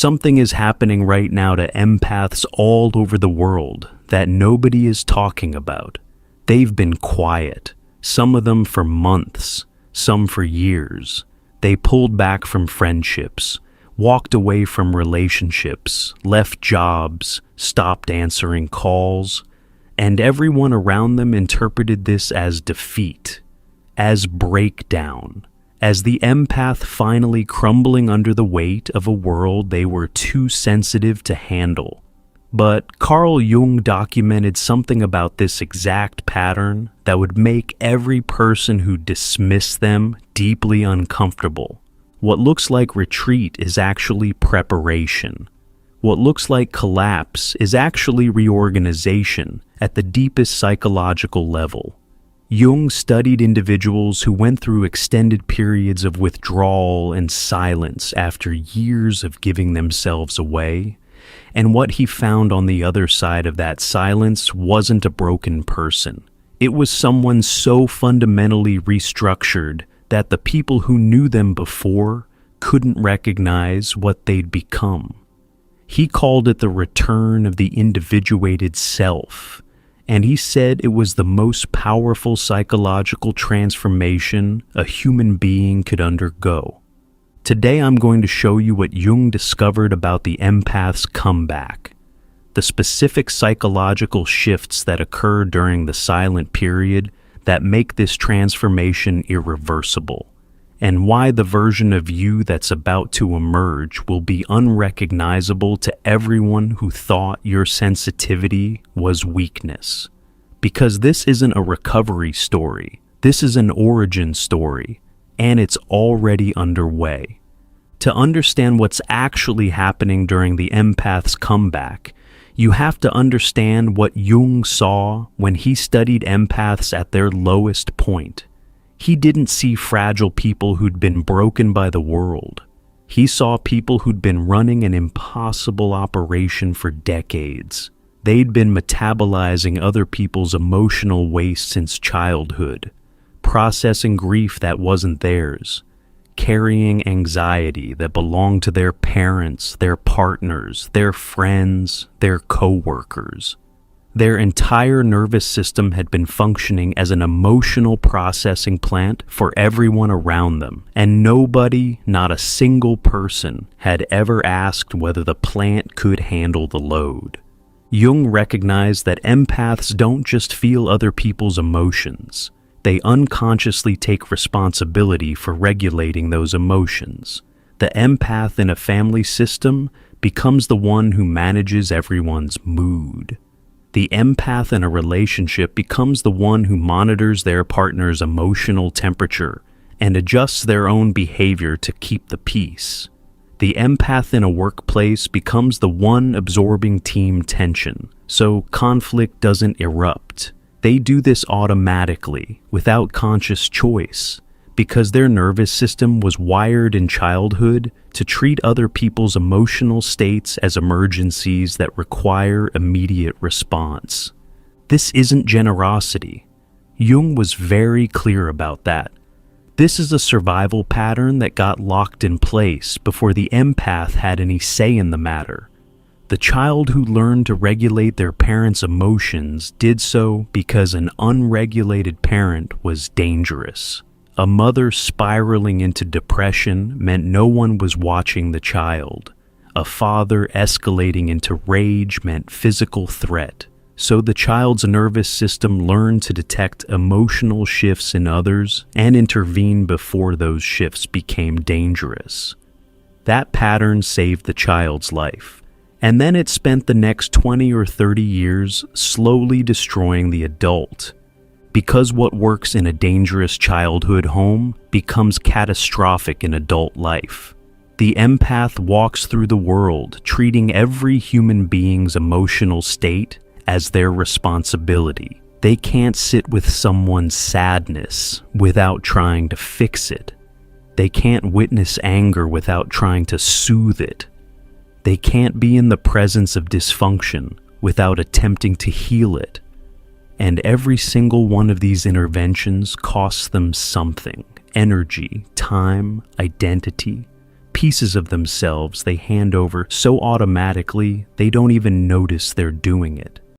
Something is happening right now to empaths all over the world that nobody is talking about. They've been quiet, some of them for months, some for years. They pulled back from friendships, walked away from relationships, left jobs, stopped answering calls, and everyone around them interpreted this as defeat, as breakdown, as the empath finally crumbling under the weight of a world they were too sensitive to handle. But Carl Jung documented something about this exact pattern that would make every person who dismissed them deeply uncomfortable. What looks like retreat is actually preparation. What looks like collapse is actually reorganization at the deepest psychological level. Jung studied individuals who went through extended periods of withdrawal and silence after years of giving themselves away, and what he found on the other side of that silence wasn't a broken person. It was someone so fundamentally restructured that the people who knew them before couldn't recognize what they'd become. He called it the return of the individuated self, and he said it was the most powerful psychological transformation a human being could undergo. Today I'm going to show you what Jung discovered about the empath's comeback, the specific psychological shifts that occur during the silent period that make this transformation irreversible, and why the version of you that's about to emerge will be unrecognizable to everyone who thought your sensitivity was weakness. Because this isn't a recovery story, this is an origin story, and it's already underway. To understand what's actually happening during the empath's comeback, you have to understand what Jung saw when he studied empaths at their lowest point. He didn't see fragile people who'd been broken by the world. He saw people who'd been running an impossible operation for decades. They'd been metabolizing other people's emotional waste since childhood, processing grief that wasn't theirs, carrying anxiety that belonged to their parents, their partners, their friends, their co-workers. Their entire nervous system had been functioning as an emotional processing plant for everyone around them, and nobody, not a single person, had ever asked whether the plant could handle the load. Jung recognized that empaths don't just feel other people's emotions. They unconsciously take responsibility for regulating those emotions. The empath in a family system becomes the one who manages everyone's mood. The empath in a relationship becomes the one who monitors their partner's emotional temperature and adjusts their own behavior to keep the peace. The empath in a workplace becomes the one absorbing team tension, so conflict doesn't erupt. They do this automatically, without conscious choice, because their nervous system was wired in childhood to treat other people's emotional states as emergencies that require immediate response. This isn't generosity. Jung was very clear about that. This is a survival pattern that got locked in place before the empath had any say in the matter. The child who learned to regulate their parents' emotions did so because an unregulated parent was dangerous. A mother spiraling into depression meant no one was watching the child. A father escalating into rage meant physical threat. So the child's nervous system learned to detect emotional shifts in others and intervene before those shifts became dangerous. That pattern saved the child's life, and then it spent the next 20 or 30 years slowly destroying the adult. Because what works in a dangerous childhood home becomes catastrophic in adult life. The empath walks through the world treating every human being's emotional state as their responsibility. They can't sit with someone's sadness without trying to fix it. They can't witness anger without trying to soothe it. They can't be in the presence of dysfunction without attempting to heal it. And every single one of these interventions costs them something: energy, time, identity. pieces of themselves they hand over so automatically they don't even notice they're doing it.